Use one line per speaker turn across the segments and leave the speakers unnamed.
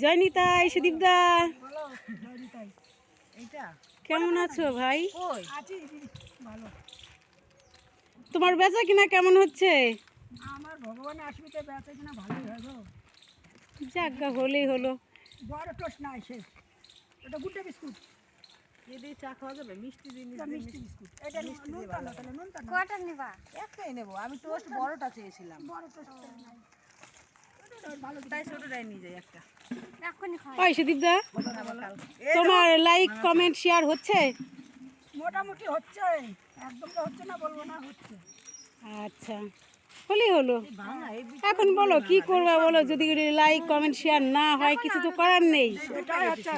জয়নিতাই, সুদীপদা, কেমন আছো ভাই? তোমার বেচা কিনা কেমন হচ্ছে?
আমার ভগবানের আশীর্বাদে বেচা কিনা ভালোই হবে।
যাজ্ঞা হলেই হলো।
বড় টোস্ট নাই শেষ। এটা গুড্ডে বিস্কুট।
এই দিয়ে চা খাওয়া যাবে? মিষ্টি জিনিস,
মিষ্টি বিস্কুট। এটা নুন তালা, তাহলে নুন তালা।
কয়টা নিবা? একটাই নেব। আমি টোস্ট বড়টা চেয়েছিলাম।
বড় টোস্ট নাই। ভালো
তাই ছোটটাই নিয়ে যাই একটা।
এখনই খাই।
ওই সুদীপদা, তোমার লাইক কমেন্ট শেয়ার হচ্ছে?
মোটামুটি হচ্ছে, একদম তো হচ্ছে না বলবো না, হচ্ছে।
আচ্ছা, হলেই হলো। এখন বলো কি করবা, বলো। যদি লাইক কমেন্ট শেয়ার না হয় কিছু তো করার নেই।
সেটাই হচ্ছে,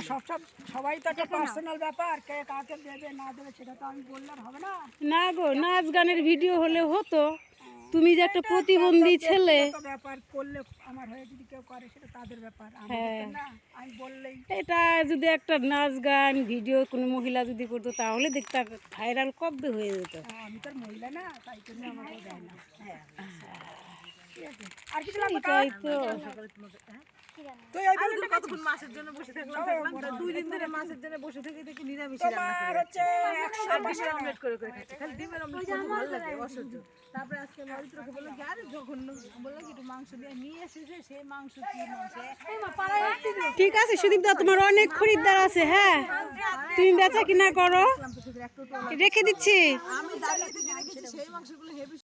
সবাই তো একটা পার্সোনাল ব্যাপার, কে কাকে দেবে না দেবে সেটা তো আমি বললে হবে না।
না গো, নাচ গানের ভিডিও হলে হতো। তুমি যে একটা প্রতিবন্ধী ছেলে,
ব্যাপার করলে আমার হয়ে যদি কেউ করে সেটা তাদের ব্যাপার, না আমি বললেই।
এটা যদি একটা নাচ গান ভিডিও কোনো মহিলা যদি করতো তাহলে দেখতে ভাইরাল কবে হয়ে যেত।
আমি তো মহিলা না, তাই জন্য আমাকে দেয় না।
আর কিছু
এটাই তো।
তুই ওই
কতক্ষণ মাছের জন্য বসে থাকলাম? 2 দিন ধরে মাছের জন্য বসে থেকে দেখি নিরামিষ রান্না
তোমার
করে
হচ্ছে
আর ডিমের অমলেট করে করে খাচ্ছে। খালি ডিমের অমলেট খেতে ভালো লাগে, অসহ্য। তারপরে আজকে মরিত্রকে বললাম কি, আরে জঘন্য, বললাম কি একটু মাংস নিয়ে এসেছে, সেই মাংস কি মাংস।
ঠিক আছে সুদীপদা, তোমার অনেক খরিদ্দার আছে। হ্যাঁ, তুমি বেচা কিনা করো, রেখে দিচ্ছি।
আমি দাঁড়িয়ে থেকে রেখেছি, সেই মাংসগুলো হেভি